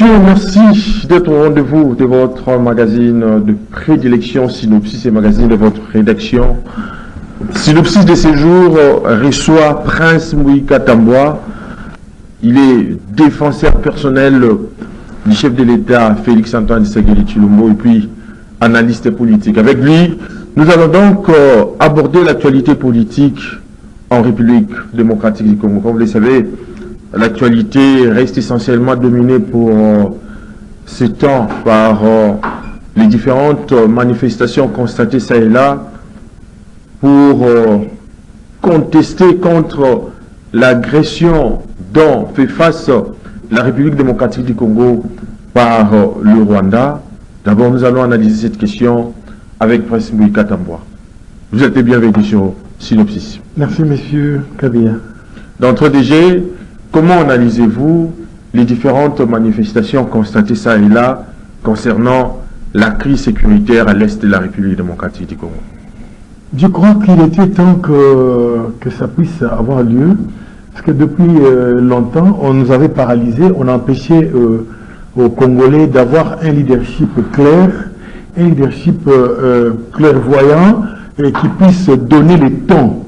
Merci d'être au rendez-vous de votre magazine de prédilection Synopsis et magazine de votre rédaction. Synopsis de ces jours reçoit Prince Mouika Tamboua. Il est défenseur personnel du chef de l'État Félix Antoine Tshisekedi Tshilombo et puis analyste politique. Avec lui, nous allons donc aborder l'actualité politique en République démocratique du Congo. Comme vous le savez, l'actualité reste essentiellement dominée pour ce temps par les différentes manifestations constatées ça et là pour contester contre l'agression dont fait face la République démocratique du Congo par le Rwanda. D'abord, nous allons analyser cette question avec Prince Mouika Tamboua. Vous êtes bienvenue sur Synopsis. Merci, monsieur Kabila. D'entrée de jeu, comment analysez-vous les différentes manifestations constatées ça et là concernant la crise sécuritaire à l'est de la République démocratique du Congo? Je crois qu'il était temps que ça puisse avoir lieu, parce que depuis longtemps, on nous avait paralysés, on empêchait aux Congolais d'avoir un leadership clair, un leadership clairvoyant, et qui puisse donner les tons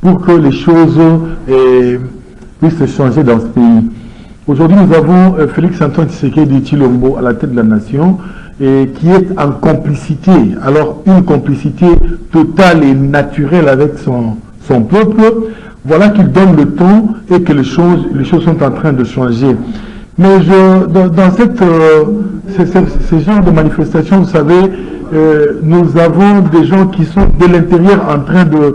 pour que les choses puissent changer dans ce pays. Aujourd'hui, nous avons Félix Antoine Tshisekedi Tshilombo à la tête de la nation, et qui est en complicité, alors une complicité totale et naturelle avec son peuple. Voilà qu'il donne le ton et que les choses sont en train de changer. Mais dans ce genre de manifestation, vous savez, nous avons des gens qui sont de l'intérieur en train de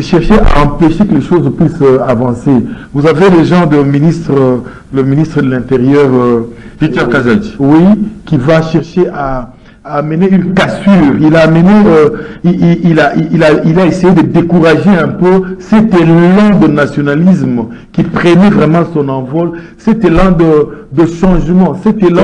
chercher à empêcher que les choses puissent avancer. Vous avez les gens le ministre de l'Intérieur, Peter Kazadi, oui, qui va chercher à amener une cassure. Il a amené, il a essayé de décourager un peu cet élan de nationalisme qui prenait vraiment son envol, cet élan de changement, cet élan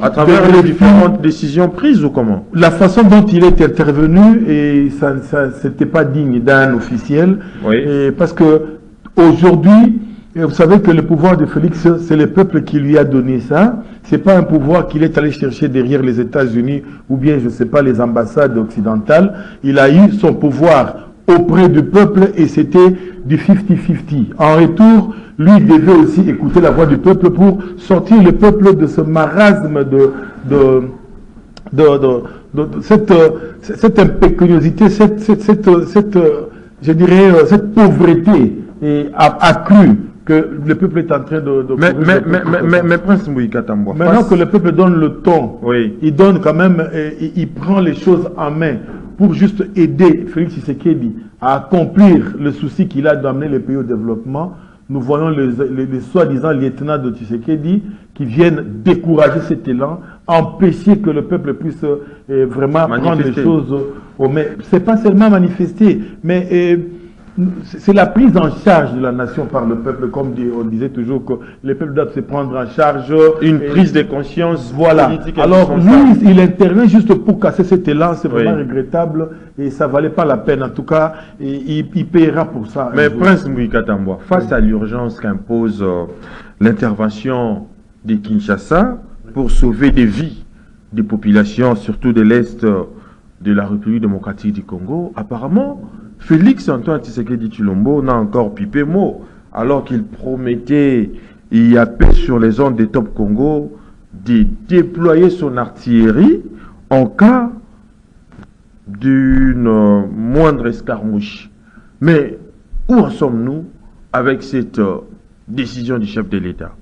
à travers les différentes décisions prises ou comment? La façon dont il est intervenu, et ça c'était pas digne d'un officiel, oui. Parce que aujourd'hui, vous savez que le pouvoir de Félix, c'est le peuple qui lui a donné ça. C'est pas un pouvoir qu'il est allé chercher derrière les États-Unis ou bien, je sais pas, les ambassades occidentales. Il a eu son pouvoir auprès du peuple et c'était du 50-50. En retour, lui devait aussi écouter la voix du peuple pour sortir le peuple de ce marasme de cette impécuniosité, je dirais, cette pauvreté accrue que le peuple est en train de mais Prince Mouika Tamboua, maintenant que le peuple donne le ton, oui, il donne quand même, il prend les choses en main pour juste aider Félix Tshisekedi à accomplir le souci qu'il a d'amener le pays au développement. Nous voyons les soi-disant lieutenants de Tshisekedi qui viennent décourager cet élan, empêcher que le peuple puisse vraiment prendre les choses au main. C'est pas seulement manifester, mais c'est la prise en charge de la nation par le peuple, comme on disait toujours que les peuples doivent se prendre en charge. Une prise de conscience. Voilà. Politique. Alors lui, il intervient juste pour casser cet élan, c'est vraiment regrettable et ça valait pas la peine. En tout cas, il paiera pour ça. Mais Prince Mouika Tamboua, face à l'urgence qu'impose l'intervention de Kinshasa pour sauver des vies des populations, surtout de l'Est de la République démocratique du Congo, apparemment, Félix Antoine Tshisekedi Tshilombo n'a encore pipé mot, alors qu'il promettait, il y a paix sur les ondes des Top Congo, de déployer son artillerie en cas d'une moindre escarmouche. Mais où en sommes-nous avec cette décision du chef de l'État?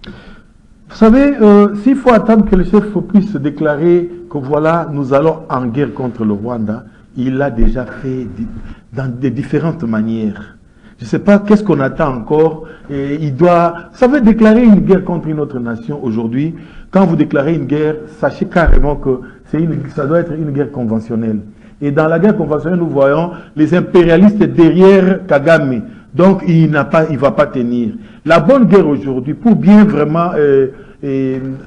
Vous savez, s'il faut attendre que le chef puisse déclarer que voilà, nous allons en guerre contre le Rwanda, il l'a déjà fait dans de différentes manières. Je ne sais pas qu'est-ce qu'on attend encore. Et ça veut déclarer une guerre contre une autre nation aujourd'hui. Quand vous déclarez une guerre, sachez carrément que ça doit être une guerre conventionnelle. Et dans la guerre conventionnelle, nous voyons les impérialistes derrière Kagame. Donc, il ne va pas tenir. La bonne guerre aujourd'hui, pour bien vraiment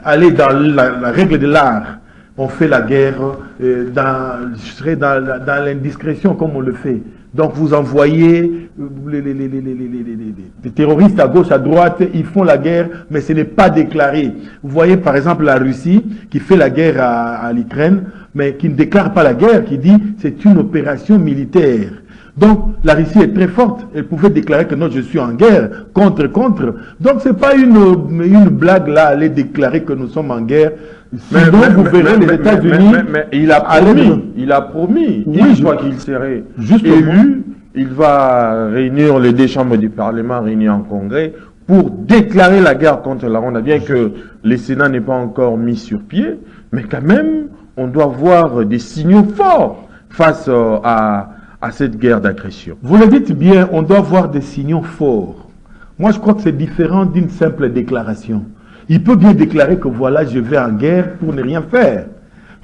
aller dans la règle de l'art, on fait la guerre je serais dans l'indiscrétion comme on le fait. Donc vous envoyez les terroristes à gauche, à droite, ils font la guerre, mais ce n'est pas déclaré. Vous voyez par exemple la Russie qui fait la guerre à l'Ukraine, mais qui ne déclare pas la guerre, qui dit c'est une opération militaire. Donc la Russie est très forte, elle pouvait déclarer que non, je suis en guerre, contre. Donc ce n'est pas une blague là, aller déclarer que nous sommes en guerre. Sinon, vous verrez les États-Unis. Mais il a promis, oui, une fois qu'il serait élu, il va réunir les deux chambres du Parlement réunies en congrès pour déclarer la guerre contre la Rwanda, bien que le Sénat n'est pas encore mis sur pied, mais quand même, on doit voir des signaux forts face à cette guerre d'agression. Vous le dites bien, on doit voir des signaux forts. Moi, je crois que c'est différent d'une simple déclaration. Il peut bien déclarer que voilà, je vais en guerre pour ne rien faire.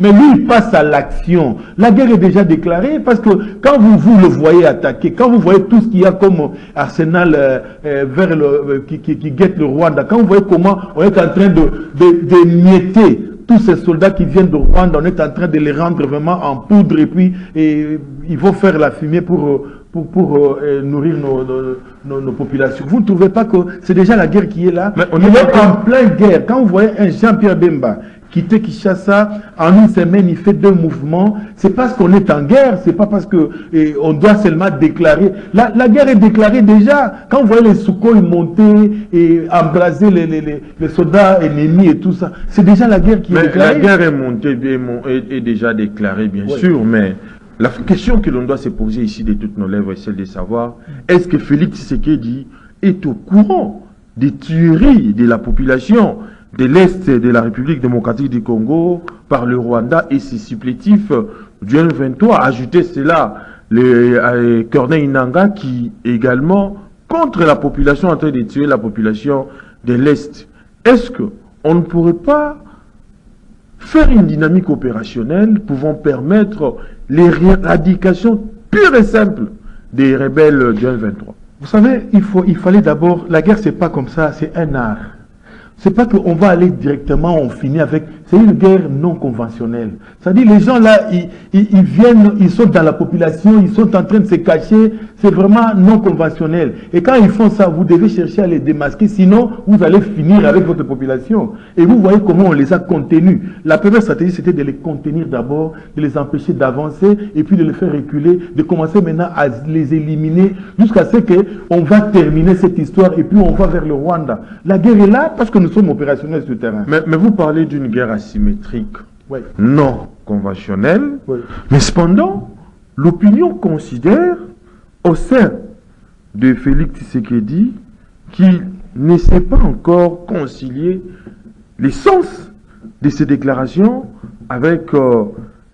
Mais lui, il passe à l'action. La guerre est déjà déclarée parce que quand vous le voyez attaquer, quand vous voyez tout ce qu'il y a comme arsenal qui guette le Rwanda, quand vous voyez comment on est en train de mietter tous ces soldats qui viennent de Rwanda, on est en train de les rendre vraiment en poudre et puis il faut faire la fumée pour nourrir nos populations. Vous ne trouvez pas que c'est déjà la guerre qui est là? Mais on est en pleine guerre. Quand vous voyez un Jean-Pierre Bemba quitter Kinshasa, en une semaine, il fait 2 mouvements. C'est parce qu'on est en guerre, c'est pas parce que on doit seulement déclarer. La guerre est déclarée déjà. Quand vous voyez les Sukhoi monter et embraser les soldats ennemis et tout ça, c'est déjà la guerre qui est déclarée. La guerre est montée, est déjà déclarée, bien sûr, mais la question que l'on doit se poser ici de toutes nos lèvres est celle de savoir, est-ce que Félix Tshisekedi est au courant des tueries de la population de l'Est de la République démocratique du Congo par le Rwanda et ses supplétifs du M23? Ajoutez cela, le Corneille Nangaa qui également contre la population, en train de tuer la population de l'Est. Est-ce qu'on ne pourrait pas faire une dynamique opérationnelle pouvant permettre l'éradication pure et simple des rebelles du M23? Vous savez, il fallait d'abord... La guerre, c'est pas comme ça, c'est un art. C'est pas qu'on va aller directement, on finit avec... C'est une guerre non conventionnelle. C'est-à-dire, les gens là, ils viennent, ils sont dans la population, ils sont en train de se cacher. C'est vraiment non conventionnel. Et quand ils font ça, vous devez chercher à les démasquer, sinon vous allez finir avec votre population. Et vous voyez comment on les a contenus. La première stratégie, c'était de les contenir d'abord, de les empêcher d'avancer, et puis de les faire reculer, de commencer maintenant à les éliminer, jusqu'à ce qu'on va terminer cette histoire, et puis on va vers le Rwanda. La guerre est là parce que nous sommes opérationnels sur le terrain. Mais vous parlez d'une guerre asymétrique, oui, non conventionnelle, oui. Mais cependant, l'opinion considère au sein de Félix Tshisekedi qu'il ne sait pas encore concilier l'essence de ses déclarations avec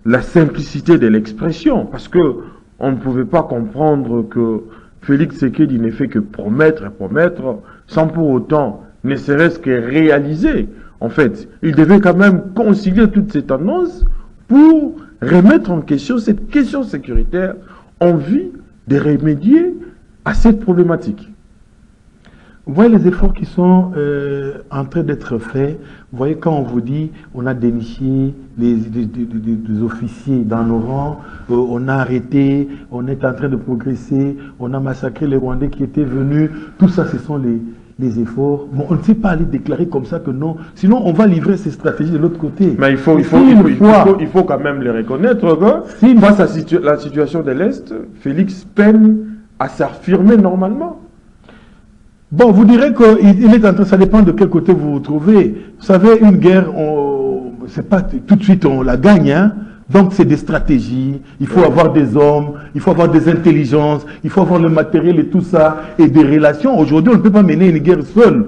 la simplicité de l'expression, parce que on ne pouvait pas comprendre que Félix Tshisekedi ne fait que promettre et promettre sans pour autant ne serait-ce que réaliser. En fait, il devait quand même concilier toutes ces tendances pour remettre en question cette question sécuritaire en vue de remédier à cette problématique. Vous voyez les efforts qui sont en train d'être faits. Vous voyez quand on vous dit on a déniché des officiers dans nos rangs, on a arrêté, on est en train de progresser, on a massacré les Rwandais qui étaient venus. Tout ça, ce sont les efforts. Bon, on ne sait pas aller déclarer comme ça que non. Sinon, on va livrer ces stratégies de l'autre côté. Mais il faut quand même les reconnaître que face à la situation de l'Est, Félix peine à s'affirmer normalement. Bon, vous direz qu'il est en train, ça dépend de quel côté vous vous trouvez. Vous savez, une guerre, c'est pas tout de suite on la gagne, hein. Donc c'est des stratégies, il faut avoir des hommes, il faut avoir des intelligences, il faut avoir le matériel et tout ça, et des relations. Aujourd'hui, on ne peut pas mener une guerre seule.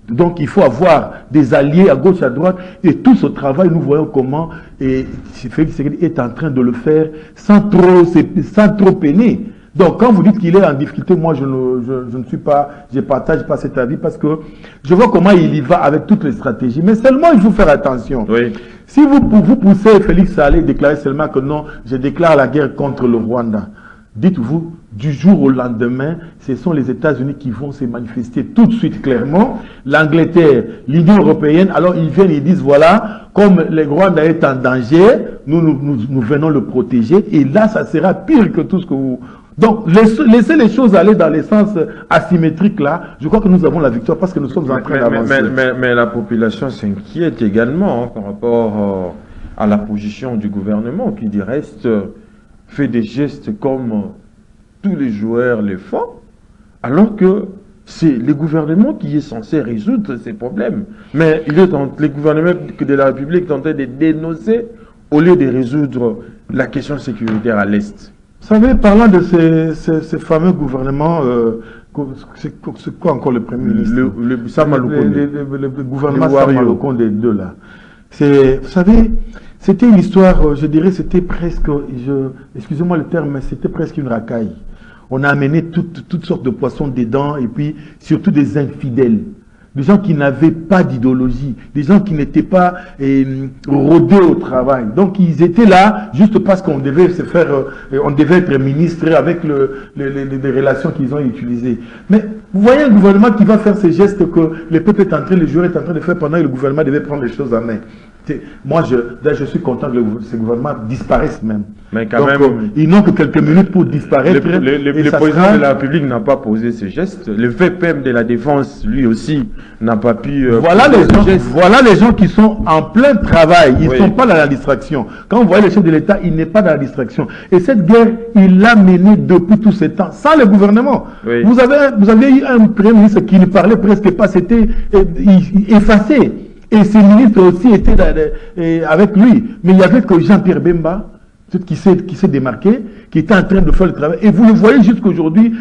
Donc il faut avoir des alliés à gauche, à droite, et tout ce travail, nous voyons comment Félix Tshisekedi est en train de le faire sans trop peiner. Donc quand vous dites qu'il est en difficulté, moi je ne partage pas cet avis parce que je vois comment il y va avec toutes les stratégies. Mais seulement il faut faire attention. Oui. Si vous poussez Félix à aller déclarer seulement que non, je déclare la guerre contre le Rwanda, dites-vous, du jour au lendemain, ce sont les États-Unis qui vont se manifester tout de suite clairement, l'Angleterre, l'Union européenne, alors ils viennent et disent voilà, comme le Rwanda est en danger, nous venons le protéger, et là ça sera pire que tout ce que vous... Donc laissez les choses aller dans les sens asymétriques là, je crois que nous avons la victoire parce que nous sommes en train d'avancer. Mais la population s'inquiète également hein, par rapport à la position du gouvernement qui du reste fait des gestes comme tous les joueurs le font, alors que c'est le gouvernement qui est censé résoudre ces problèmes. Mais le gouvernement de la République est en train de dénoncer au lieu de résoudre la question sécuritaire à l'Est. Vous savez, parlant de ces fameux gouvernements, c'est quoi encore le Premier ministre? Le gouvernement Samalokonde 2 là. Vous savez, c'était une histoire, je dirais, c'était presque, excusez-moi le terme, mais c'était presque une racaille. On a amené toutes sortes de poissons dedans et puis surtout des infidèles. Des gens qui n'avaient pas d'idéologie, des gens qui n'étaient pas rodés au travail. Donc ils étaient là juste parce qu'on devait se faire, on devait être ministre avec les relations qu'ils ont utilisées. Mais vous voyez un gouvernement qui va faire ces gestes que le peuple est en train, le joueur est en train de faire pendant que le gouvernement devait prendre les choses en main. Moi, je suis content que ce gouvernement disparaisse même. Mais quand même, ils n'ont que quelques minutes pour disparaître. Le président de la République n'a pas posé ce geste. Le VPM de la Défense, lui aussi, n'a pas pu... voilà les gens qui sont en plein travail. Ils ne sont pas dans la distraction. Quand vous voyez le chef de l'État, il n'est pas dans la distraction. Et cette guerre, il l'a menée depuis tout ce temps, sans le gouvernement. Oui. Vous avez eu un Premier ministre qui ne parlait presque pas, c'était effacé. Et ses ministres aussi étaient avec lui. Mais il y avait que Jean-Pierre Bemba, qui s'est démarqué, qui était en train de faire le travail. Et vous le voyez jusqu'aujourd'hui,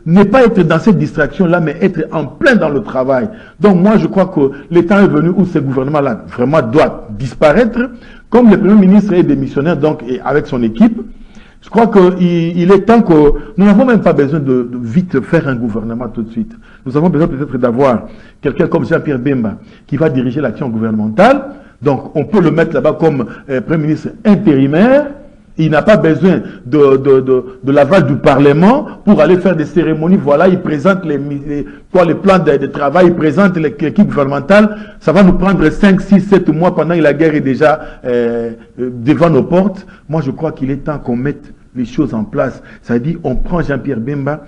ne pas être dans cette distraction-là, mais être en plein dans le travail. Donc moi, je crois que le temps est venu où ce gouvernement-là vraiment doit disparaître. Comme le Premier ministre est démissionnaire, donc, et avec son équipe, je crois qu'il est temps que nous n'avons même pas besoin de vite faire un gouvernement tout de suite. Nous avons besoin peut-être d'avoir quelqu'un comme Jean-Pierre Bemba qui va diriger l'action gouvernementale. Donc on peut le mettre là-bas comme Premier ministre intérimaire. Il n'a pas besoin de l'aval du Parlement pour aller faire des cérémonies. Voilà, il présente les plans de travail, il présente l'équipe gouvernementale. Ça va nous prendre 5, 6, 7 mois pendant que la guerre est déjà devant nos portes. Moi, je crois qu'il est temps qu'on mette les choses en place. Ça dit, on prend Jean-Pierre Bemba,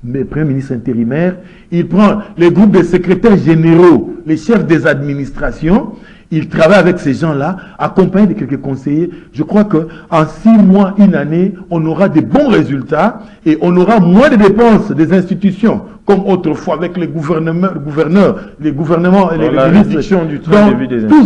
le Premier ministre intérimaire, il prend les groupes de secrétaires généraux, les chefs des administrations. Il travaille avec ces gens-là, accompagné de quelques conseillers. Je crois qu'en 6 mois, 1 année, on aura de bons résultats et on aura moins de dépenses des institutions, comme autrefois avec les gouverneurs, les gouvernements et les réduction du train de vie des institutions.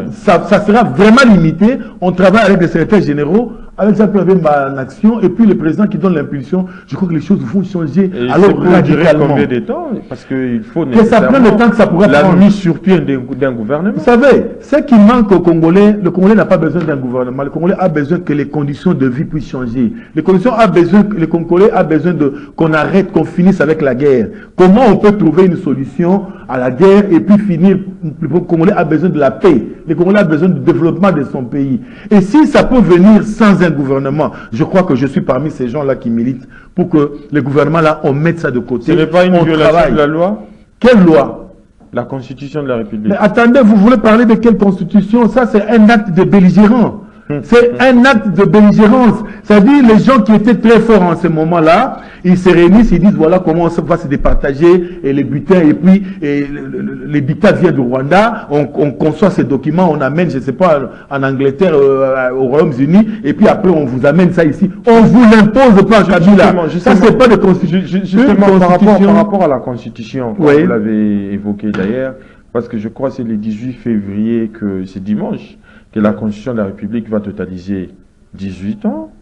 Tout ça, ça sera vraiment limité. On travaille avec les secrétaires généraux, avec Jean-Pierre Bemba en action, et puis le président qui donne l'impulsion. Je crois que les choses vont changer. Et alors radicalement. Combien de temps? Parce qu'il faut que ça prenne le temps que ça pourrait prendre. La mise sur pied d'un gouvernement. Vous savez, ce qui manque au Congolais, le Congolais n'a pas besoin d'un gouvernement. Le Congolais a besoin que les conditions de vie puissent changer. Le Congolais a besoin qu'on arrête, qu'on finisse avec la guerre. Comment on peut trouver une solution à la guerre et puis finir? Le Congolais a besoin de la paix. Le Congolais a besoin du développement de son pays. Et si ça peut venir sans un gouvernement, je crois que je suis parmi ces gens-là qui militent pour que le gouvernement-là, on mette ça de côté. Ce n'est pas une violation de la loi? Quelle loi? La Constitution de la République. Mais attendez, vous voulez parler de quelle Constitution? Ça, c'est un acte de belligérant. C'est un acte de belligérance. C'est-à-dire, les gens qui étaient très forts en ce moment-là, ils se réunissent, ils disent, voilà comment on va se départager et les butins, et puis les dictats viennent du Rwanda, on conçoit ces documents, on amène, je ne sais pas, en Angleterre, aux Royaumes-Unis, et puis après, on vous amène ça ici. On vous l'impose pas, Kabila. Ça, c'est pas de Constitution. Justement, par rapport à la Constitution, comme vous l'avez évoqué d'ailleurs, parce que je crois que c'est le 18 février, que c'est dimanche, que la Constitution de la République va totaliser 18 ans.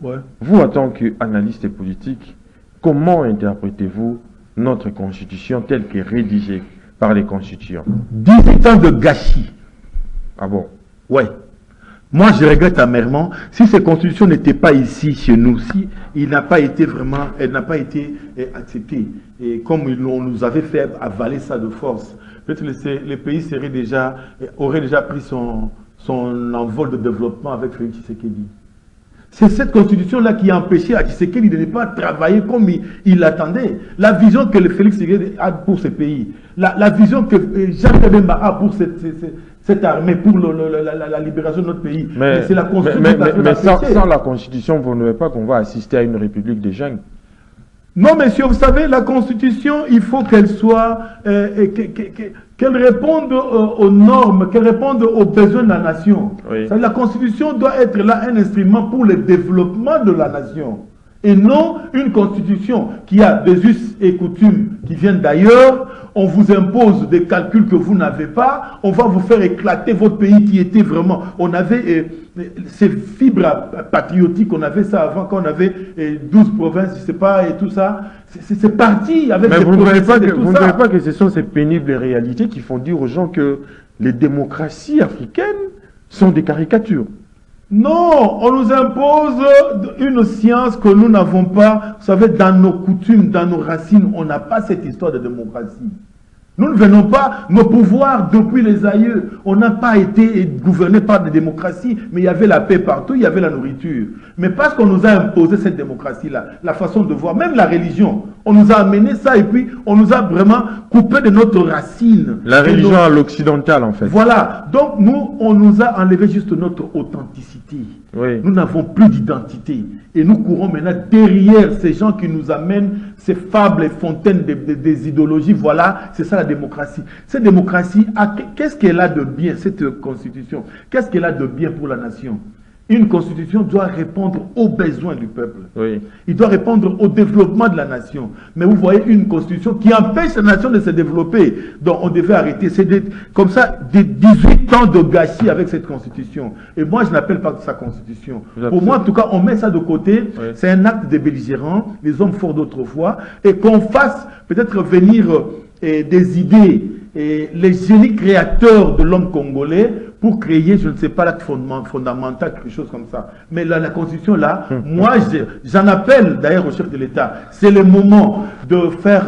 Vous, en tant qu'analyste politique, comment interprétez-vous notre Constitution telle qu'elle est rédigée par les constituants? 18 ans de gâchis. Ah bon? Ouais. Moi, je regrette amèrement, si cette Constitution n'était pas ici, chez nous, si elle n'a pas été acceptée, et comme on nous avait fait avaler ça de force, peut-être le pays aurait déjà pris son envol de développement avec Félix Tshisekedi. C'est cette constitution-là qui a empêché à Tshisekedi de ne pas travailler comme il l'attendait. La vision que le Félix Tshisekedi a pour ce pays, la vision que Jean Bemba a pour cette armée, pour la libération de notre pays. C'est la constitution mais sans la constitution, vous ne voyez pas qu'on va assister à une république des jeunes? Non, monsieur, vous savez, la constitution, il faut qu'elle soit... qu'elle réponde aux normes, qu'elle réponde aux besoins de la nation. Oui. La constitution doit être là un instrument pour le développement de la nation. Et non une constitution qui a des us et coutumes qui viennent d'ailleurs. On vous impose des calculs que vous n'avez pas. On va vous faire éclater votre pays qui était vraiment... On avait ces fibres patriotiques, on avait ça avant quand on avait 12 provinces, je ne sais pas, et tout ça. C'est parti avec mais ces vous ne voyez pas que ce sont ces pénibles réalités qui font dire aux gens que les démocraties africaines sont des caricatures. Non, on nous impose une science que nous n'avons pas. Vous savez, dans nos coutumes, dans nos racines, on n'a pas cette histoire de démocratie. Nous ne venons pas, nos pouvoirs depuis les aïeux, on n'a pas été gouverné par des démocraties, mais il y avait la paix partout, il y avait la nourriture. Mais parce qu'on nous a imposé cette démocratie-là, la façon de voir, même la religion, on nous a amené ça et puis on nous a vraiment coupé de notre racine. La religion à l'occidental en fait. Voilà, donc nous, on nous a enlevé juste notre authenticité. Oui. Nous n'avons plus d'identité. Et nous courons maintenant derrière ces gens qui nous amènent ces fables et fontaines des idéologies. Voilà, c'est ça la démocratie. Cette démocratie, qu'est-ce qu'elle a de bien, cette constitution? Qu'est-ce qu'elle a de bien pour la nation? Une constitution doit répondre aux besoins du peuple. Oui. Il doit répondre au développement de la nation. Mais vous voyez une constitution qui empêche la nation de se développer. Donc on devait arrêter. C'est comme ça des 18 ans de gâchis avec cette constitution. Et moi je n'appelle pas ça constitution. Pour moi en tout cas on met ça de côté. Oui. C'est un acte de belligérants, les hommes forts d'autrefois. Et qu'on fasse peut-être venir des idées et les génies créateurs de l'homme congolais pour créer, je ne sais pas, l'acte fondamental, quelque chose comme ça. Mais la constitution, là, moi, j'en appelle d'ailleurs au chef de l'État. C'est le moment de faire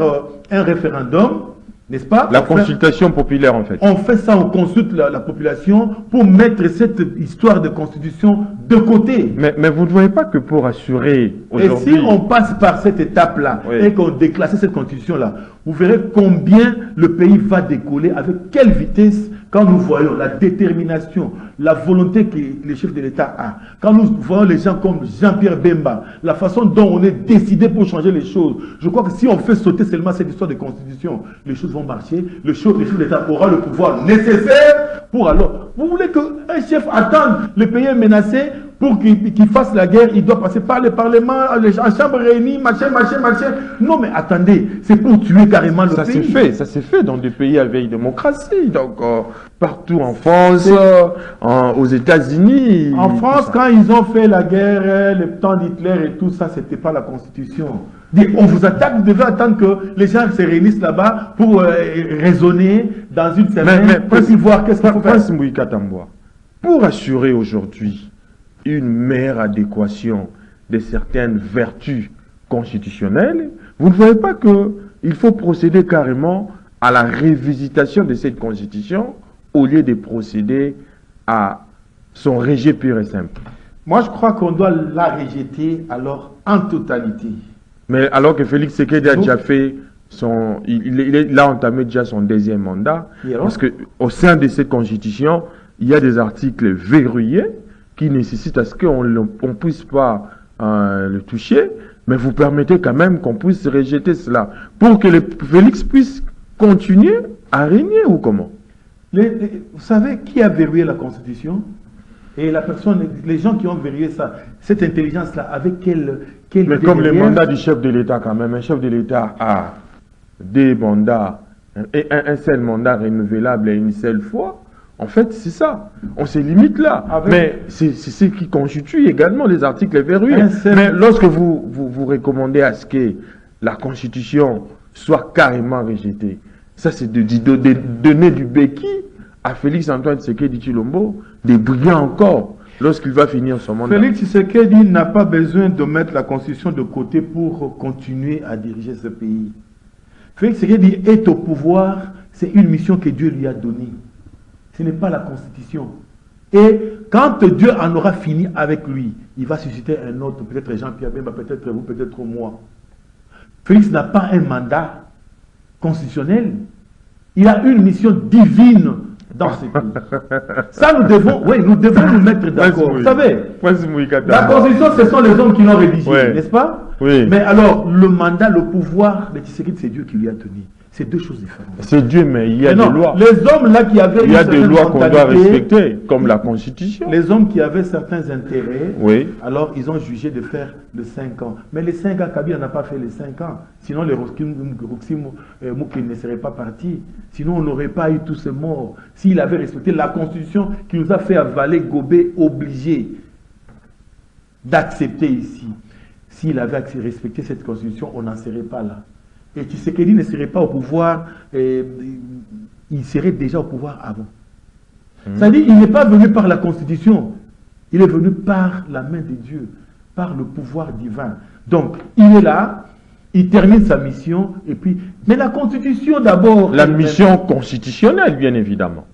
un référendum, n'est-ce pas? La consultation populaire, en fait. On fait ça, on consulte la population pour mettre cette histoire de constitution de côté. Mais vous ne voyez pas que pour assurer aujourd'hui... Et si on passe par cette étape-là, oui, et qu'on déclasse cette constitution-là, vous verrez combien le pays va décoller, avec quelle vitesse, quand nous voyons la détermination, la volonté que les chefs de l'État ont, quand nous voyons les gens comme Jean-Pierre Bemba, la façon dont on est décidé pour changer les choses, je crois que si on fait sauter seulement cette histoire de constitution, les choses vont marcher, les chefs de l'État aura le pouvoir nécessaire pour alors... Vous voulez qu'un chef attende, le pays est menacé, pour qu'il fasse la guerre, il doit passer par le Parlement, en chambre réunie, machin. Non, mais attendez, c'est pour tuer carrément le pays. Ça s'est fait dans des pays avec démocratie. Donc, partout en France, aux États-Unis. En France, quand ils ont fait la guerre, le temps d'Hitler et tout ça, c'était pas la Constitution. On vous attaque, vous devez attendre que les gens se réunissent là-bas pour raisonner dans une semaine, pour voir qu'est-ce qu'il faut faire. Pour assurer aujourd'hui une meilleure adéquation de certaines vertus constitutionnelles, vous ne voyez pas qu'il faut procéder carrément à la révisitation de cette constitution au lieu de procéder à son rejet pur et simple? Moi, je crois qu'on doit la rejeter alors en totalité. Mais alors que Félix Tshisekedi a déjà fait il a entamé déjà son deuxième mandat, parce qu'au sein de cette constitution, il y a des articles verrouillés qui nécessite à ce qu'on ne puisse pas le toucher, mais vous permettez quand même qu'on puisse rejeter cela pour que Félix puisse continuer à régner ou comment? Vous savez qui a verrouillé la Constitution? Et les gens qui ont verrouillé ça, cette intelligence-là, avec quelle mais comme les mandats du chef de l'État quand même, un chef de l'État a des mandats, et un seul mandat renouvelable et une seule fois. En fait, c'est ça. On se limite là. Mais c'est ce qui constitue également les articles verrouillés. Mais lorsque vous recommandez à ce que la Constitution soit carrément rejetée, ça c'est de donner du béquille à Félix Antoine Tshisekedi Tshilombo, de briller encore lorsqu'il va finir son mandat. Félix Tshisekedi n'a pas besoin de mettre la Constitution de côté pour continuer à diriger ce pays. Félix Tshisekedi est au pouvoir, c'est une mission que Dieu lui a donnée. Ce n'est pas la Constitution. Et quand Dieu en aura fini avec lui, il va susciter un autre, peut-être Jean-Pierre Bemba, peut-être vous, peut-être moi. Félix n'a pas un mandat constitutionnel. Il a une mission divine dans ce pays. Ça, nous devons nous mettre d'accord. Vous savez, la Constitution, ce sont les hommes qui l'ont rédigée, n'est-ce pas? Oui. Mais alors, le mandat, le pouvoir de Tshisekedi, c'est Dieu qui lui a tenu. C'est deux choses différentes. C'est Dieu, mais il y a des lois. Les hommes là qui avaient... Il y a des lois qu'on doit respecter, comme la Constitution. Les hommes qui avaient certains intérêts, oui. Alors ils ont jugé de faire de 5 ans. Mais les 5 ans, Kabila n'a pas fait les 5 ans. Sinon, les Roxy Mouki ne seraient pas partis. Sinon, on n'aurait pas eu tous ces morts. S'il avait respecté la Constitution qui nous a fait avaler Gobé obligé d'accepter ici. S'il avait respecté cette Constitution, on n'en serait pas là. Et Tshisekedi ne serait pas au pouvoir, il serait déjà au pouvoir avant. C'est-à-dire, il n'est pas venu par la Constitution, il est venu par la main de Dieu, par le pouvoir divin. Donc, il est là, il termine sa mission, et puis... Mais la Constitution d'abord... La mission constitutionnelle, bien évidemment.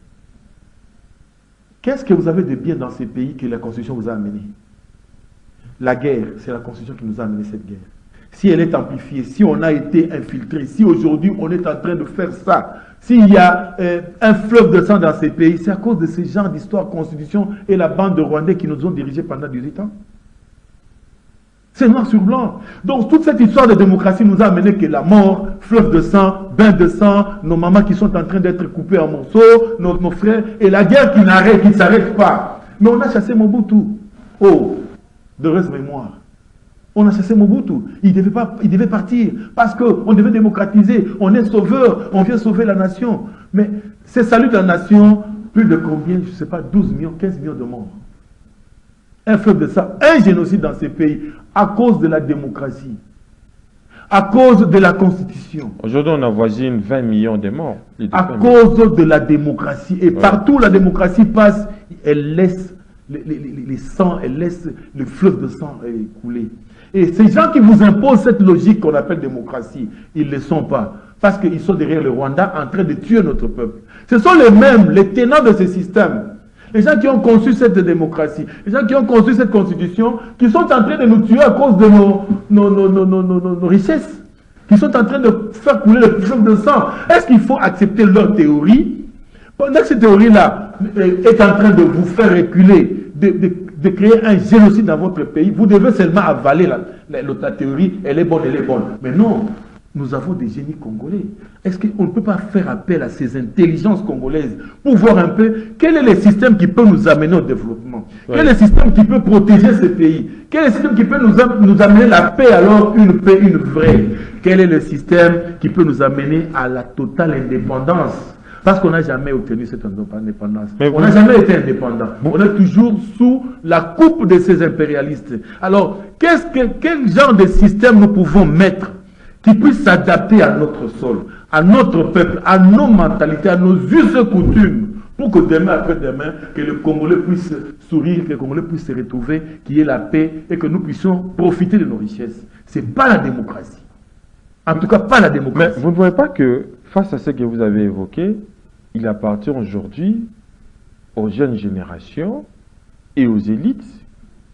Qu'est-ce que vous avez de bien dans ces pays que la Constitution vous a amené? La guerre, c'est la Constitution qui nous a amené cette guerre. Si elle est amplifiée, si on a été infiltré, si aujourd'hui on est en train de faire ça, s'il y a un fleuve de sang dans ces pays, c'est à cause de ce genre d'histoire, constitution et la bande de Rwandais qui nous ont dirigés pendant 18 ans. C'est noir sur blanc. Donc toute cette histoire de démocratie nous a amené que la mort, fleuve de sang, bain de sang, nos mamans qui sont en train d'être coupées en morceaux, nos frères, et la guerre qui ne s'arrête pas. Mais on a chassé Mobutu. Oh, de heureuse mémoire. On a chassé Mobutu. Il devait partir parce qu'on devait démocratiser. On est sauveur. On vient sauver la nation. Mais ce salut de la nation, plus de combien? Je ne sais pas, 12 millions, 15 millions de morts. Un fleuve de sang, un génocide dans ces pays à cause de la démocratie, à cause de la Constitution. Aujourd'hui, on avoisine 20 millions de morts. À cause de la démocratie. Et partout où la démocratie passe, elle laisse les sangs, elle laisse le fleuve de sang couler. Et ces gens qui vous imposent cette logique qu'on appelle démocratie, ils ne le sont pas. Parce qu'ils sont derrière le Rwanda en train de tuer notre peuple. Ce sont les mêmes, les tenants de ce système. Les gens qui ont conçu cette démocratie, les gens qui ont conçu cette constitution, qui sont en train de nous tuer à cause de nos richesses, qui sont en train de faire couler le fleuve de sang. Est-ce qu'il faut accepter leur théorie? Pendant que cette théorie-là est en train de vous faire reculer, de créer un génocide dans votre pays, vous devez seulement avaler la théorie, elle est bonne. Mais non, nous avons des génies congolais. Est-ce qu'on ne peut pas faire appel à ces intelligences congolaises pour voir un peu quel est le système qui peut nous amener au développement? Quel est le système qui peut protéger ce pays? Quel est le système qui peut nous amener la paix, alors une paix, une vraie? Quel est le système qui peut nous amener à la totale indépendance? Parce qu'on n'a jamais obtenu cette indépendance. On n'a jamais été indépendant. On est toujours sous la coupe de ces impérialistes. Alors, quel genre de système nous pouvons mettre qui puisse s'adapter à notre sol, à notre peuple, à nos mentalités, à nos us et coutumes, pour que demain après demain, que le Congolais puisse sourire, que le Congolais puisse se retrouver, qu'il y ait la paix et que nous puissions profiter de nos richesses. Ce n'est pas la démocratie. En tout cas, pas la démocratie. Mais vous ne voyez pas que, face à ce que vous avez évoqué, il appartient aujourd'hui aux jeunes générations et aux élites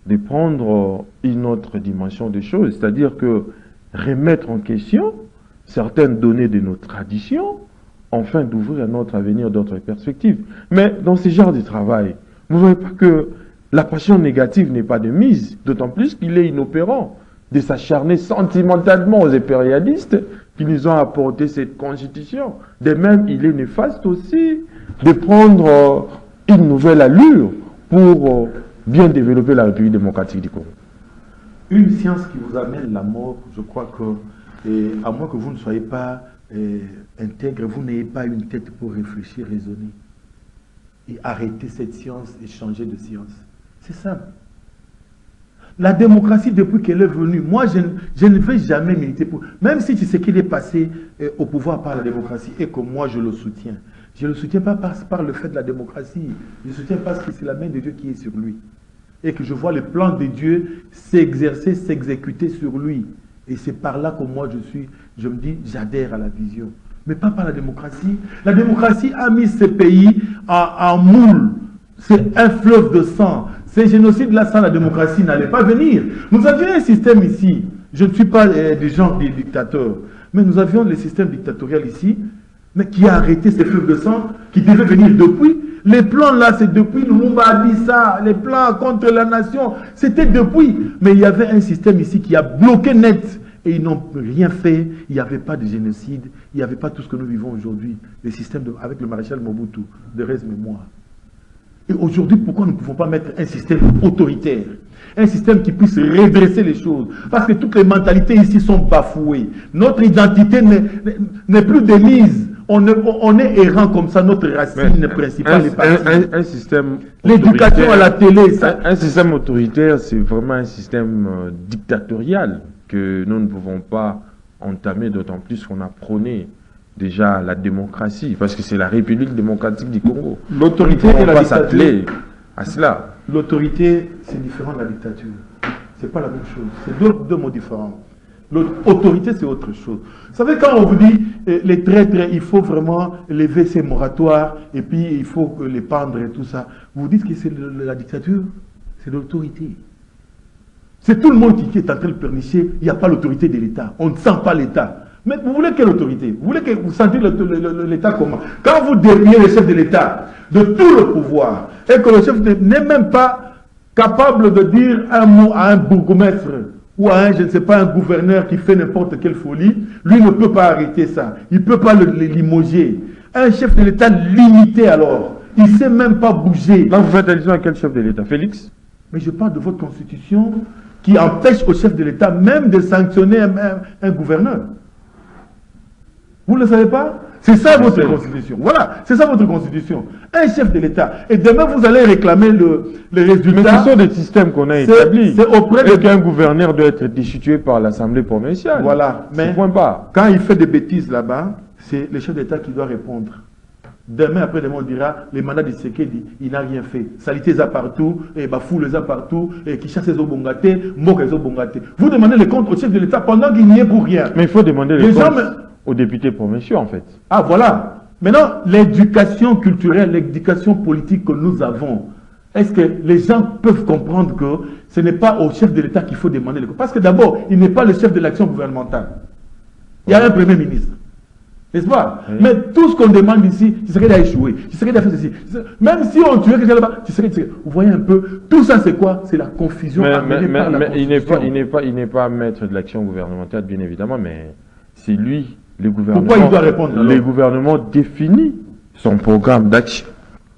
de prendre une autre dimension des choses, c'est-à-dire que remettre en question certaines données de nos traditions, afin d'ouvrir à notre avenir d'autres perspectives. Mais dans ce genre de travail, vous ne voyez pas que la passion négative n'est pas de mise, d'autant plus qu'il est inopérant de s'acharner sentimentalement aux impérialistes qui nous ont apporté cette constitution. De même, il est néfaste aussi de prendre une nouvelle allure pour bien développer la République démocratique du Congo. Une science qui vous amène la mort, je crois que, à moins que vous ne soyez pas intègre, vous n'ayez pas une tête pour réfléchir, raisonner, et arrêter cette science et changer de science. C'est simple. La démocratie, depuis qu'elle est venue, moi, je ne vais jamais militer pour... Même si tu sais qu'il est passé au pouvoir par la démocratie et que moi, je le soutiens. Je ne le soutiens pas par le fait de la démocratie. Je le soutiens parce que c'est la main de Dieu qui est sur lui. Et que je vois le plan de Dieu s'exercer, s'exécuter sur lui. Et c'est par là que moi, je me dis, j'adhère à la vision. Mais pas par la démocratie. La démocratie a mis ce pays en moule. c'est un fleuve de sang. Ces génocides-là, sans la démocratie, n'allaient pas venir. Nous avions un système ici, je ne suis pas du genre des dictateurs, mais nous avions le système dictatorial ici, mais qui a arrêté ces fleuves de sang, qui devaient venir depuis. Les plans là, c'est depuis, Lumumba a dit ça, les plans contre la nation, c'était depuis. Mais il y avait un système ici qui a bloqué net. Et ils n'ont rien fait, il n'y avait pas de génocide, il n'y avait pas tout ce que nous vivons aujourd'hui, le système avec le maréchal Mobutu, de reste-mémoire. Et aujourd'hui, pourquoi nous ne pouvons pas mettre un système autoritaire, un système qui puisse redresser les choses? Parce que toutes les mentalités ici sont bafouées. Notre identité n'est plus démise. On est errant comme ça, notre racine principale est partie. Un système l'éducation à la télé, ça. Un système autoritaire, c'est vraiment un système dictatorial que nous ne pouvons pas entamer, d'autant plus qu'on a prôné déjà la démocratie, parce que c'est la République démocratique du Congo. L'autorité et la pas dictature. s'atteler à cela. L'autorité, c'est différent de la dictature. C'est pas la même chose. C'est deux mots différents. L'autorité, c'est autre chose. Vous savez, quand on vous dit les traîtres, il faut vraiment lever ces moratoires et puis il faut les pendre et tout ça, vous dites que c'est la dictature, c'est l'autorité. C'est tout le monde qui est en train de pernicher, il n'y a pas l'autorité de l'État. On ne sent pas l'État. Mais vous voulez quelle autorité? Vous voulez que vous sentez l'État comment? Quand vous déviez le chef de l'État de tout le pouvoir et que le chef n'est même pas capable de dire un mot à un bourgmestre ou à un, je ne sais pas, un gouverneur qui fait n'importe quelle folie, lui ne peut pas arrêter ça. Il ne peut pas le limoger. Un chef de l'État limité alors, il ne sait même pas bouger. Là, vous faites allusion à quel chef de l'État? Félix? Mais je parle de votre constitution qui empêche au chef de l'État même de sanctionner un gouverneur. Vous ne le savez pas? C'est ça votre constitution. Voilà, c'est ça votre constitution. Un chef de l'État. Et demain, vous allez réclamer les résultats. Mais ce sont des systèmes qu'on a établis. C'est auprès de... Et qu'un gouverneur doit être destitué par l'Assemblée provinciale. Voilà. Mais point pas. Quand il fait des bêtises là-bas, c'est le chef d'État qui doit répondre. Demain, après-demain, on dira, les mandats de Tshisekedi, il n'a rien fait. Salité ça partout, et Bafou les a partout, et qui chasse les obongatés, moque les obongatés. Vous demandez les comptes au chef de l'État pendant qu'il n'y est pour rien. Mais il faut demander les comptes aux députés provinciaux, en fait. Ah, voilà. Maintenant, l'éducation culturelle, l'éducation politique que nous avons, est-ce que les gens peuvent comprendre que ce n'est pas au chef de l'État qu'il faut demander les comptes? Parce que d'abord, il n'est pas le chef de l'action gouvernementale. Il y a un Premier ministre. N'est-ce pas? Oui. Mais tout ce qu'on demande ici, Tshisekedi a échoué. Tshisekedi a fait ceci. Même si on tuait quelqu'un là-bas, Tshisekedi, vous voyez un peu, tout ça c'est quoi? C'est la confusion amenée par la constitution. Il n'est pas maître de l'action gouvernementale, bien évidemment, mais c'est lui, le gouvernement. Pourquoi il doit répondre alors? Le gouvernement définit son programme d'action.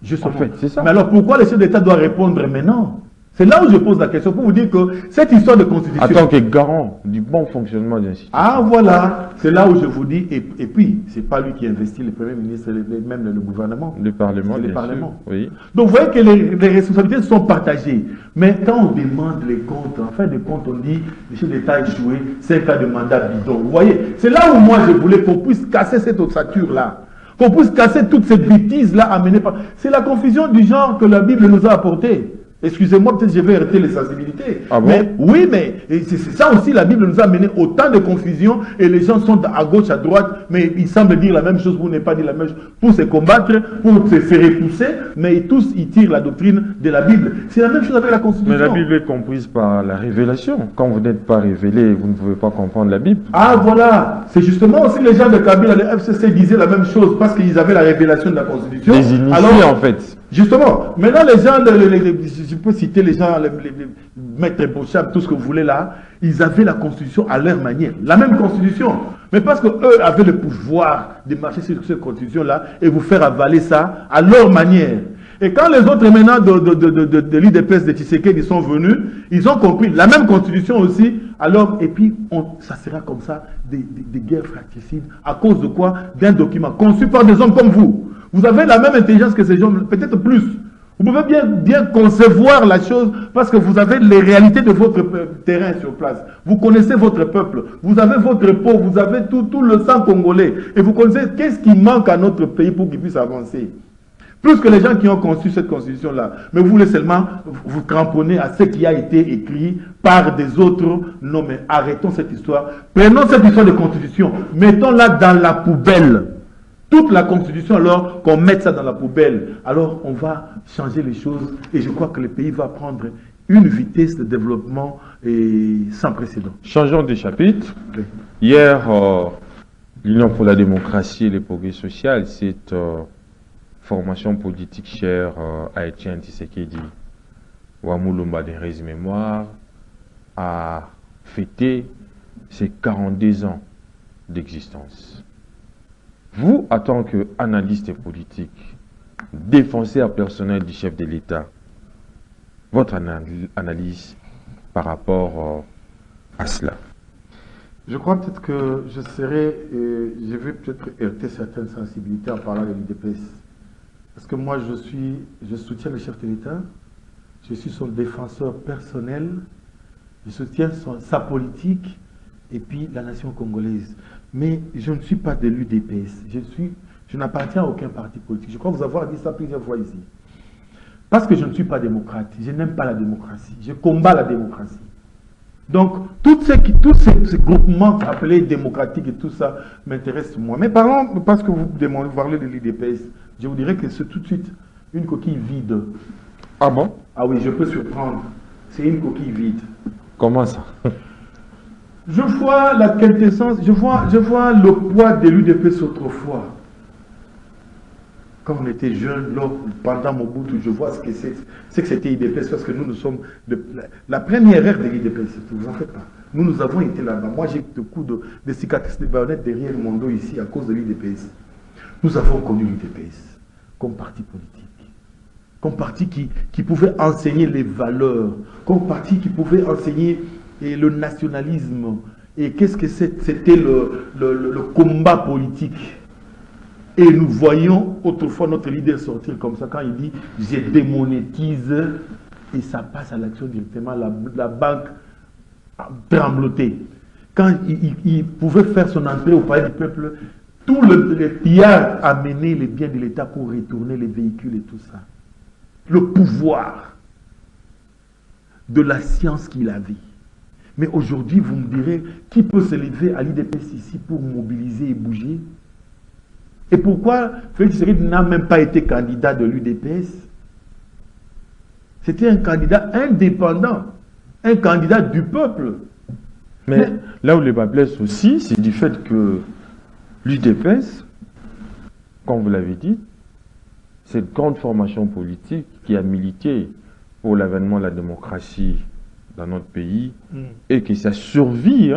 Justement. En fait, c'est ça. Mais alors pourquoi le chef d'État doit répondre maintenant? C'est là où je pose la question pour vous dire que cette histoire de constitution... En tant que garant du bon fonctionnement de l'institution. Ah voilà, c'est là où je vous dis, et puis, c'est pas lui qui investit le Premier ministre, même le gouvernement. Le Parlement, le Parlement. Oui. Donc vous voyez que les responsabilités sont partagées. Mais quand on demande les comptes, en fin de compte, on dit, le chef d'État a échoué, 5 ans de mandat bidon. Vous voyez, c'est là où moi je voulais qu'on puisse casser cette ossature-là. Qu'on puisse casser toute cette bêtise-là amenée par... C'est la confusion du genre que la Bible nous a apportée. Excusez-moi, peut-être je vais arrêter les sensibilités. Ah bon? Mais oui, mais c'est ça aussi, la Bible nous a amené autant de confusion et les gens sont à gauche, à droite, mais ils semblent dire la même chose pour ne pas dire la même chose, pour se combattre, pour se faire repousser, mais tous ils tirent la doctrine de la Bible. C'est la même chose avec la Constitution. Mais la Bible est comprise par la révélation. Quand vous n'êtes pas révélé, vous ne pouvez pas comprendre la Bible. Ah voilà, c'est justement aussi les gens de Kabila, les FCC disaient la même chose parce qu'ils avaient la révélation de la Constitution. Les initiés en fait. Justement, maintenant les gens, je peux citer les gens, les maîtres Beauchamp, tout ce que vous voulez là, ils avaient la Constitution à leur manière, la même Constitution. Mais parce qu'eux avaient le pouvoir de marcher sur cette Constitution-là et vous faire avaler ça à leur manière. Et quand les autres maintenant de l'IDPS de Tshisekedi sont venus, ils ont compris la même Constitution aussi. Alors, et puis, ça sera comme ça, des guerres fratricides. À cause de quoi? D'un document conçu par des hommes comme vous. Vous avez la même intelligence que ces gens, peut-être plus. Vous pouvez bien concevoir la chose parce que vous avez les réalités de votre terrain sur place. Vous connaissez votre peuple, vous avez votre peau, vous avez tout le sang congolais. Et vous connaissez qu'est-ce qui manque à notre pays pour qu'il puisse avancer. Plus que les gens qui ont conçu cette constitution-là. Mais vous voulez seulement vous cramponner à ce qui a été écrit par des autres. Non, mais arrêtons cette histoire. Prenons cette histoire de constitution. Mettons-la dans la poubelle. toute la constitution, alors qu'on mette ça dans la poubelle, alors on va changer les choses et je crois que le pays va prendre une vitesse de développement sans précédent. Changeons de chapitre. Oui. Hier, l'Union pour la démocratie et le progrès social, cette formation politique chère à Etienne Tshisekedi, Wamulumba de Rez Mémoire, a fêté ses 42 ans d'existence. Vous, en tant qu'analyste politique, défenseur personnel du chef de l'État, votre analyse par rapport à cela? Je crois peut-être que je vais peut-être heurter certaines sensibilités en parlant de l'UDPS. Parce que moi, je soutiens le chef de l'État, je suis son défenseur personnel, je soutiens sa politique et puis la nation congolaise. Mais je ne suis pas de l'UDPS. Je n'appartiens à aucun parti politique. Je crois vous avoir dit ça plusieurs fois ici. Parce que je ne suis pas démocrate. Je n'aime pas la démocratie. Je combats la démocratie. Donc, tous ces groupements appelés démocratiques et tout ça m'intéressent moi. Mais parlons, parce que vous parlez de l'UDPS, je vous dirais que c'est tout de suite une coquille vide. Ah bon? Ah oui, je peux surprendre. C'est une coquille vide. Comment ça? Je vois la quintessence, je vois le poids de l'UDPS autrefois. Quand on était jeune, pendant Mobutu, je vois ce que c'était l'UDPS, parce que nous sommes la première ère de l'UDPS, ne vous en faites pas. Nous avons été là-bas. Moi, j'ai des coups de cicatrices de baïonnettes derrière mon dos ici à cause de l'UDPS. Nous avons connu l'UDPS comme parti politique, comme parti qui pouvait enseigner les valeurs, comme parti qui pouvait enseigner le nationalisme. Et qu'est-ce que c'était le combat politique. Et nous voyons autrefois notre leader sortir comme ça quand il dit « je démonétise » et ça passe à l'action directement, la banque tremblotée. Quand il pouvait faire son entrée au palais du peuple, tout le pillage amenait les biens de l'État pour retourner les véhicules et tout ça. Le pouvoir de la science qu'il avait. Mais aujourd'hui, vous me direz, qui peut se lever à l'IDPS ici pour mobiliser et bouger? Et pourquoi Félix Tshisekedi n'a même pas été candidat de l'UDPS? C'était un candidat indépendant, un candidat du peuple. Mais là où les bas blessent aussi, c'est du fait que l'UDPS, comme vous l'avez dit, c'est une grande formation politique qui a milité pour l'avènement de la démocratie dans notre pays et que sa survie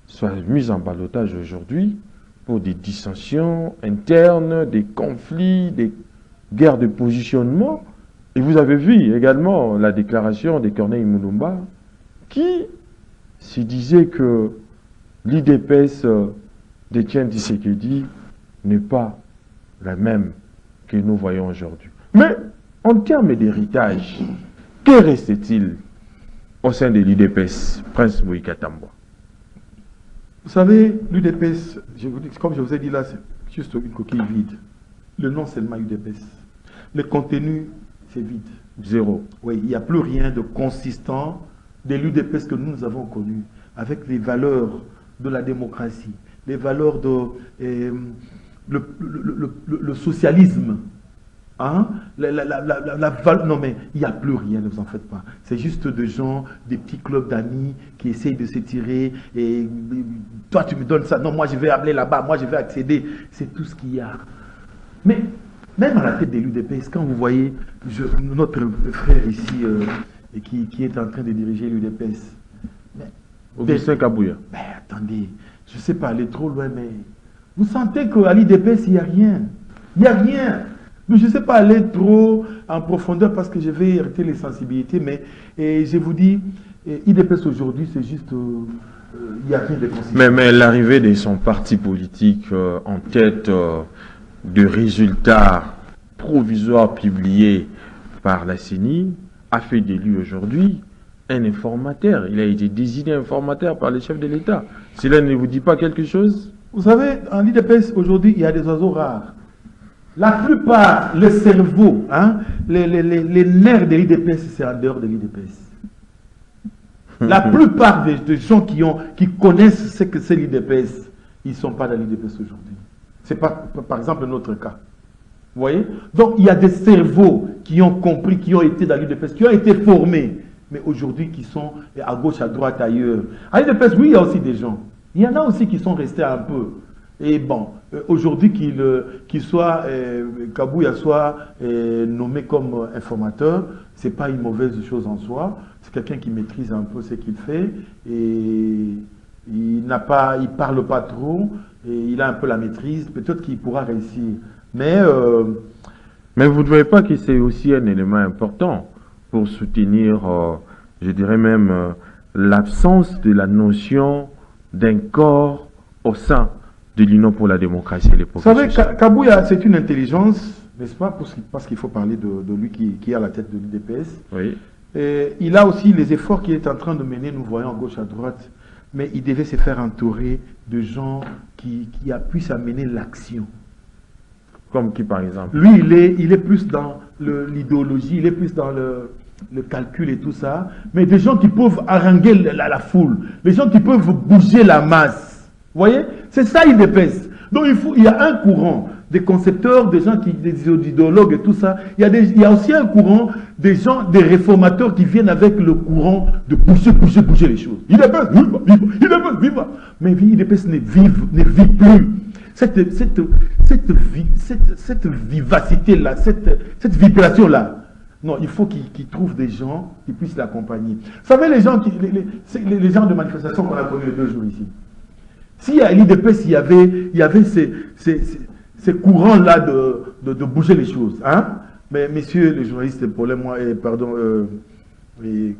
soit mise en ballottage aujourd'hui pour des dissensions internes, des conflits, des guerres de positionnement. Et vous avez vu également la déclaration de Corneille Mulumba qui se disait que l'IDPS d'Etienne Tshisekedi n'est pas la même que nous voyons aujourd'hui. Mais en termes d'héritage, que reste-t-il au sein de l'UDPS, Prince Moïse Katambwa? Vous savez, l'UDPS, comme je vous ai dit là, c'est juste une coquille vide. Le nom seulement UDPS. Le contenu, c'est vide. Zéro. Oui, il n'y a plus rien de consistant de l'UDPS que nous avons connu, avec les valeurs de la démocratie, les valeurs de le socialisme. Hein? Non mais il n'y a plus rien, ne vous en faites pas. C'est juste des gens, des petits clubs d'amis qui essayent de s'étirer et toi tu me donnes ça, non moi je vais appeler là-bas, moi je vais accéder. C'est tout ce qu'il y a. Mais même à la tête de l'UDPS, quand vous voyez notre frère ici qui est en train de diriger l'UDPS, Augustin Kabouya. Mais attendez, je ne sais pas aller trop loin, mais vous sentez qu'à l'UDPS il n'y a rien. Il n'y a rien. Je ne sais pas aller trop en profondeur parce que je vais hériter les sensibilités, mais je vous dis, IDPS aujourd'hui, c'est juste, il n'y a rien de consistant. Mais l'arrivée de son parti politique en tête de résultats provisoires publiés par la CENI a fait de lui aujourd'hui un informateur. Il a été désigné informateur par les chefs de l'État. Cela ne vous dit pas quelque chose? Vous savez, en IDPS aujourd'hui, il y a des oiseaux rares. La plupart, le cerveau, hein, les nerfs de l'IDPS, c'est en dehors de l'IDPS. La plupart des gens qui connaissent ce que c'est l'IDPS, ils ne sont pas dans l'IDPS aujourd'hui. C'est pas, par exemple, notre cas. Vous voyez? Donc, il y a des cerveaux qui ont compris, qui ont été dans l'UDPS, qui ont été formés, mais aujourd'hui qui sont à gauche, à droite, ailleurs. À l'UDPS, oui, il y a aussi des gens. Il y en a aussi qui sont restés un peu. Et bon, aujourd'hui Kabouya soit nommé comme informateur, c'est pas une mauvaise chose en soi. C'est quelqu'un qui maîtrise un peu ce qu'il fait et il parle pas trop et il a un peu la maîtrise. Peut-être qu'il pourra réussir. Mais vous ne trouvez pas que c'est aussi un élément important pour soutenir, je dirais même, l'absence de la notion d'un corps au sein de l'Union pour la démocratie et les progrès. Vous savez, Kabouya, c'est une intelligence, n'est-ce pas? Parce qu'il faut parler de lui qui est à la tête de l'UDPS. Oui. Et il a aussi les efforts qu'il est en train de mener, nous voyons à gauche, à droite. Mais il devait se faire entourer de gens qui puissent amener l'action. Comme qui, par exemple? Lui, il est plus dans l'idéologie, il est plus dans le calcul et tout ça. Mais des gens qui peuvent haranguer la foule, des gens qui peuvent bouger la masse. Vous voyez? C'est ça, il dépèse. Donc, il y a un courant des concepteurs, des gens des idéologues et tout ça. Il y a aussi un courant des gens, des réformateurs qui viennent avec le courant de bouger les choses. Il dépèse, viva. Mais il dépèse ne vit plus. Cette vivacité-là, cette vibration-là. Non, il faut qu'il trouve des gens qui puissent l'accompagner. Vous savez, les gens de manifestation qu'on a connus les 2 jours ici. Si à l'IDPS, il y avait ces courants-là de bouger les choses. Hein? Mais messieurs les journalistes,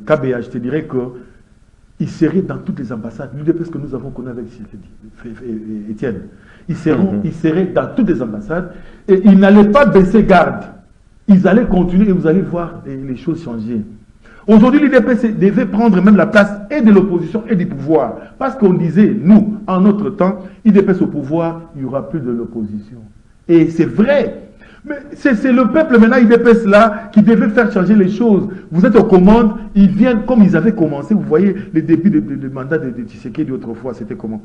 KBA, je te dirais qu'ils seraient dans toutes les ambassades. L'UDPS que nous avons connu avec Étienne. Ils seraient dans toutes les ambassades et ils n'allaient pas baisser garde. Ils allaient continuer et vous allez voir les choses changer. Aujourd'hui, l'UDPS devait prendre même la place et de l'opposition et du pouvoir. Parce qu'on disait, nous, en notre temps, l'UDPS au pouvoir, il n'y aura plus de l'opposition. Et c'est vrai. Mais c'est le peuple maintenant, l'UDPS là, qui devait faire changer les choses. Vous êtes aux commandes, ils viennent comme ils avaient commencé. Vous voyez, les débuts de mandat de Tshisekedi autrefois, c'était comment?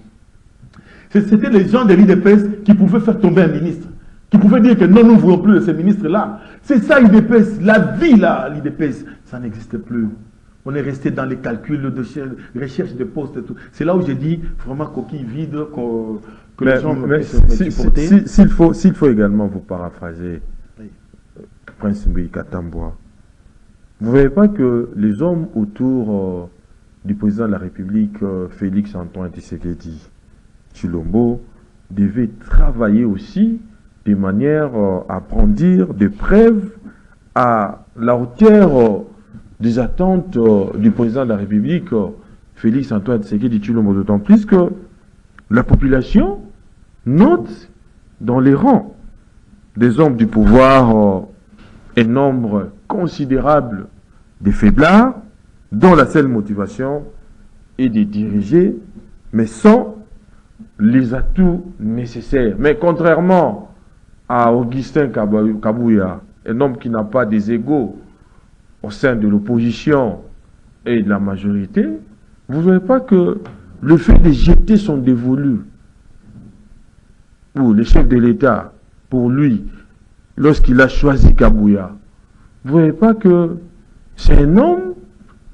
C'était les gens de l'UDPS qui pouvaient faire tomber un ministre. Qui pouvaient dire que non, nous ne voulons plus de ces ministres-là. C'est ça l'UDPS, la vie là, l'UDPS, ça n'existe plus. On est resté dans les calculs de recherche de postes et tout. C'est là où j'ai dit, vraiment, coquille vide, que les gens puissent supporter. S'il faut également vous paraphraser, oui. Prince Mouika Tambwa, vous ne voyez pas que les hommes autour du président de la République, Félix Antoine Tshisekedi Tshilombo, devaient travailler aussi de manière à brandir des preuves à la hauteur des attentes du président de la République, Félix Antoine Tshisekedi Tshilombo, d'autant plus que la population note dans les rangs des hommes du pouvoir un nombre considérable de faiblards dont la seule motivation est de diriger, mais sans les atouts nécessaires. Mais contrairement à Augustin Kabouya, un homme qui n'a pas des égaux au sein de l'opposition et de la majorité, vous ne voyez pas que le fait de jeter son dévolu pour le chef de l'État, pour lui, lorsqu'il a choisi Kabouya, vous ne voyez pas que c'est un homme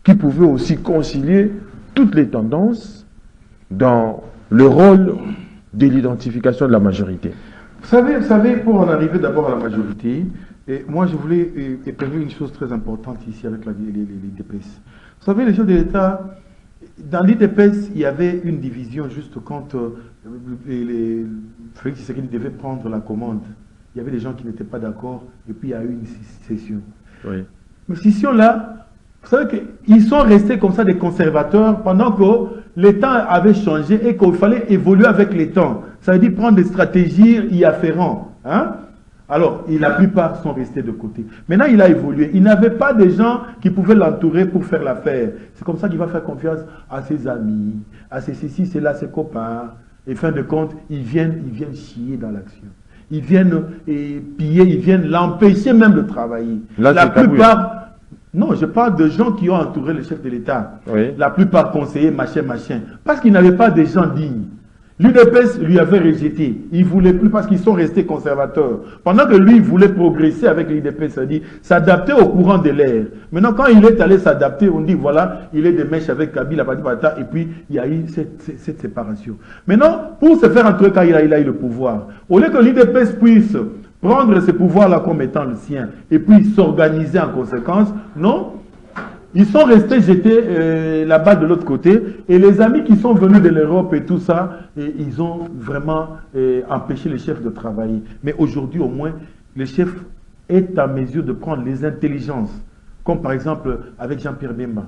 qui pouvait aussi concilier toutes les tendances dans le rôle de l'identification de la majorité. Vous savez, pour en arriver d'abord à la majorité, et moi je voulais épingler une chose très importante ici avec l'IDPS. Vous savez, les chefs de l'État, dans l'IDPS, il y avait une division juste quand Félix Tshisekedi devait prendre la commande. Il y avait des gens qui n'étaient pas d'accord, et puis il y a eu une scission. Oui. Mais scission-là, vous savez qu'ils sont restés comme ça des conservateurs pendant que les temps avaient changé et qu'il fallait évoluer avec les temps. Ça veut dire prendre des stratégies y afférentes. Hein? Alors, la plupart sont restés de côté. Maintenant, il a évolué. Il n'avait pas de gens qui pouvaient l'entourer pour faire l'affaire. C'est comme ça qu'il va faire confiance à ses amis, à ses ceci, c'est là, ses copains. Et fin de compte, ils viennent chier dans l'action. Ils viennent piller, ils viennent l'empêcher même de travailler. Là, la plupart... Non, je parle de gens qui ont entouré le chef de l'État. Oui. La plupart conseillers, machin. Parce qu'ils n'avaient pas des gens dignes. L'UDPS lui avait rejeté. Il ne voulait plus parce qu'ils sont restés conservateurs. Pendant que lui, il voulait progresser avec l'UDPS, c'est-à-dire s'adapter au courant de l'air. Maintenant, quand il est allé s'adapter, on dit voilà, il est des mèches avec Kabila, et puis il y a eu cette séparation. Maintenant, pour se faire entrer quand il a eu le pouvoir, au lieu que l'UDPS puisse prendre ce pouvoir-là comme étant le sien et puis s'organiser en conséquence, non. Ils sont restés jeter la balle de l'autre côté et les amis qui sont venus de l'Europe et tout ça, ils ont vraiment empêché les chefs de travailler. Mais aujourd'hui au moins, le chef est en mesure de prendre les intelligences, comme par exemple avec Jean-Pierre Bemba.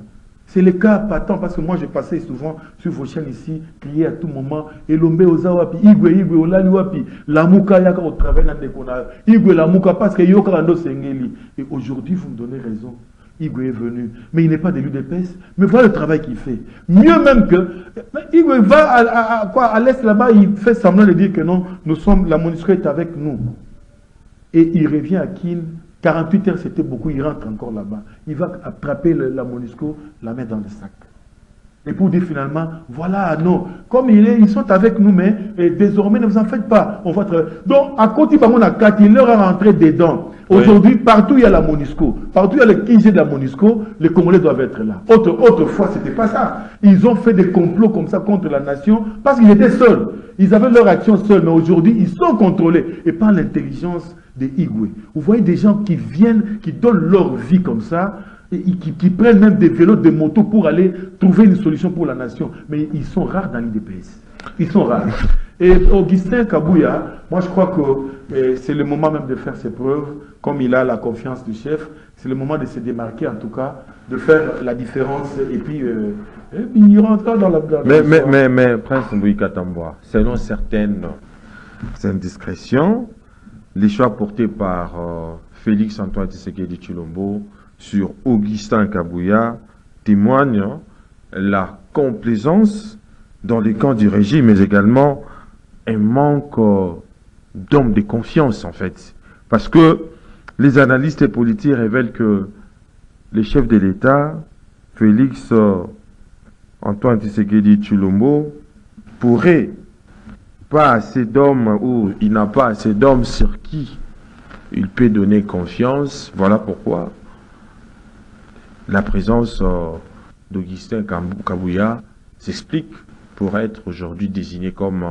C'est le cas patent parce que moi je passais souvent sur vos chaînes ici, crier à tout moment, Elombe Ozawapi, Igwe Olaliwapi, Lamuka Yaka au travail dans des connards, Igwe Lamuka parce que Yoka Rando Sengeli. Et aujourd'hui vous me donnez raison. Igwe est venu, mais il n'est pas de l'UDPS. Mais voilà le travail qu'il fait. Mieux même que... Igwe va à l'Est là-bas, il fait semblant de dire que non, la MONUSCO est avec nous. Et il revient à Kin, 48 heures c'était beaucoup, il rentre encore là-bas. Il va attraper la MONUSCO, la mettre dans le sac. Et pour dire finalement, voilà, non, comme ils sont avec nous, mais désormais ne vous en faites pas. On va donc, à côté de mon acte, il leur a rentré dedans. Aujourd'hui, partout il y a la MONUSCO, partout il y a le QG de la MONUSCO, les Congolais doivent être là. Autrefois, ce n'était pas ça. Ils ont fait des complots comme ça contre la nation parce qu'ils étaient seuls. Ils avaient leur action seuls, mais aujourd'hui, ils sont contrôlés. Et par l'intelligence des Igwe. Vous voyez des gens qui viennent, qui donnent leur vie comme ça, et qui prennent même des vélos, des motos pour aller trouver une solution pour la nation. Mais ils sont rares dans l'IDPS. Ils sont rares. Et Augustin Kabouya, moi je crois que c'est le moment même de faire ses preuves, comme il a la confiance du chef, c'est le moment de se démarquer en tout cas, de faire la différence et puis il rentrera dans la... Mais Prince Mouika Tamboa, selon certaines indiscrétions, les choix portés par Félix Antoine Tshisekedi Tshilombo sur Augustin Kabouya témoignent la complaisance dans les camps du régime, mais également un manque d'hommes de confiance en fait. Parce que les analystes politiques révèlent que le chef de l'État, Félix Antoine Tshisekedi Tshilombo, pourrait pas assez d'hommes ou il n'a pas assez d'hommes sur qui il peut donner confiance. Voilà pourquoi la présence d'Augustin Kabouya s'explique pour être aujourd'hui désigné comme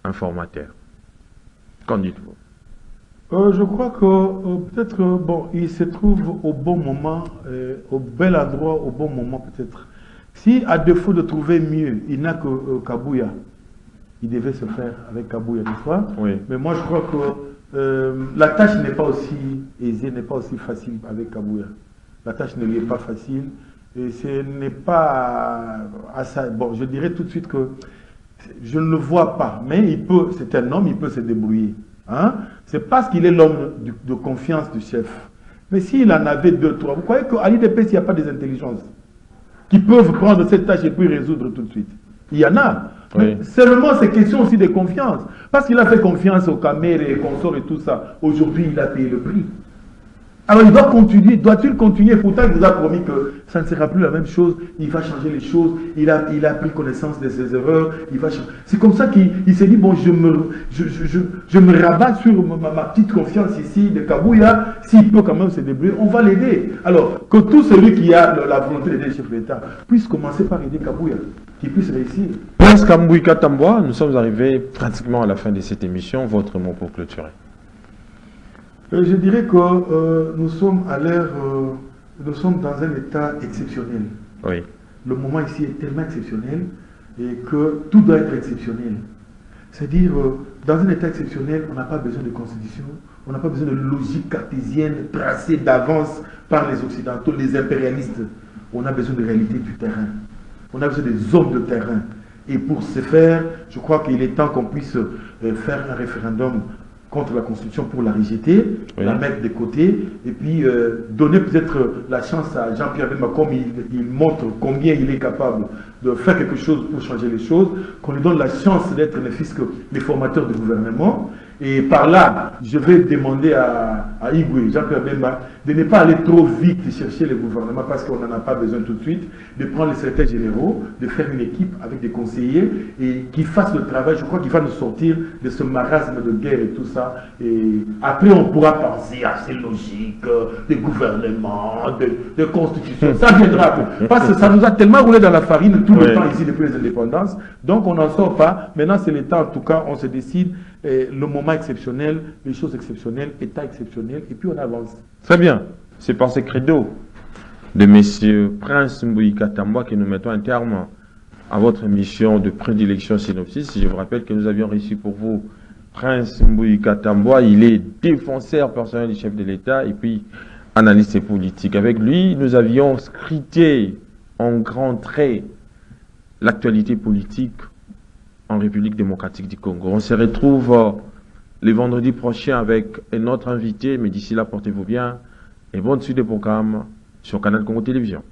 informateur. Qu'en dites-vous? Je crois que peut-être, bon, il se trouve au bon moment, au bel endroit, au bon moment peut-être. Si, à défaut de trouver mieux, il n'a que Kabouya, il devait se faire avec Kabouya des fois. Oui. Mais moi, je crois que la tâche n'est pas aussi aisée, n'est pas aussi facile avec Kabouya. La tâche ne lui est pas facile. Et ce n'est pas à ça. Bon, je dirais tout de suite que je ne le vois pas, mais il peut, c'est un homme, il peut se débrouiller. Hein? C'est parce qu'il est l'homme de confiance du chef. Mais s'il en avait deux, trois, vous croyez qu'à l'IDPS, il n'y a pas des intelligences qui peuvent prendre cette tâche et puis résoudre tout de suite? Il y en a. Oui. Seulement, c'est question aussi de confiance. Parce qu'il a fait confiance aux caméras et consorts et tout ça. Aujourd'hui, il a payé le prix. Alors, il doit continuer. Doit-il continuer? Pourtant, il nous a promis que ça ne sera plus la même chose. Il va changer les choses. Il a pris connaissance de ses erreurs. C'est comme ça qu'il s'est dit, bon, je me rabats sur ma petite confiance ici de Kabouya. S'il peut quand même se débrouiller, on va l'aider. Alors, que tout celui qui a la volonté d'aider le chef de l'État puisse commencer par aider Kabouya, qu'il puisse réussir. Prince Mouika Tamboa, nous sommes arrivés pratiquement à la fin de cette émission. Votre mot pour clôturer? Je dirais que nous sommes à l'ère, nous sommes dans un état exceptionnel. Oui. Le moment ici est tellement exceptionnel et que tout doit être exceptionnel. C'est-à-dire, dans un état exceptionnel, on n'a pas besoin de constitution, on n'a pas besoin de logique cartésienne tracée d'avance par les Occidentaux, les impérialistes. On a besoin de réalité du terrain. On a besoin des hommes de terrain. Et pour ce faire, je crois qu'il est temps qu'on puisse faire un référendum contre la Constitution pour la rejeter, oui, la mettre de côté, et puis donner peut-être la chance à Jean-Pierre Bemba, comme il montre combien il est capable de faire quelque chose pour changer les choses, qu'on lui donne la chance d'être le fils que les formateurs du gouvernement, Et par là, je vais demander à Igwe, Jean-Pierre Bemba, de ne pas aller trop vite chercher le gouvernement parce qu'on n'en a pas besoin tout de suite, de prendre les secrétaires généraux, de faire une équipe avec des conseillers et qui fassent le travail. Je crois qu'il va nous sortir de ce marasme de guerre et tout ça. Et après, on pourra penser à ces logiques de gouvernement, de constitution. Ça viendra après. Parce que ça nous a tellement roulé dans la farine tout le temps ici depuis les indépendances. Donc, on n'en sort pas. Maintenant, c'est le temps, en tout cas, on se décide. Le moment exceptionnel, les choses exceptionnelles, état exceptionnel, et puis on avance. Très bien. C'est par ce credo de M. Prince Mbouyika Tambwa que nous mettons un terme à votre mission de prédilection Synopsis. Je vous rappelle que nous avions reçu pour vous Prince Mbouyika Tambwa. Il est défenseur personnel du chef de l'État et puis analyste politique. Avec lui, nous avions scruté en grands traits l'actualité politique en République démocratique du Congo. On se retrouve le vendredi prochain avec un autre invité, mais d'ici là, portez-vous bien et bonne suite de programme sur Canal Congo Télévision.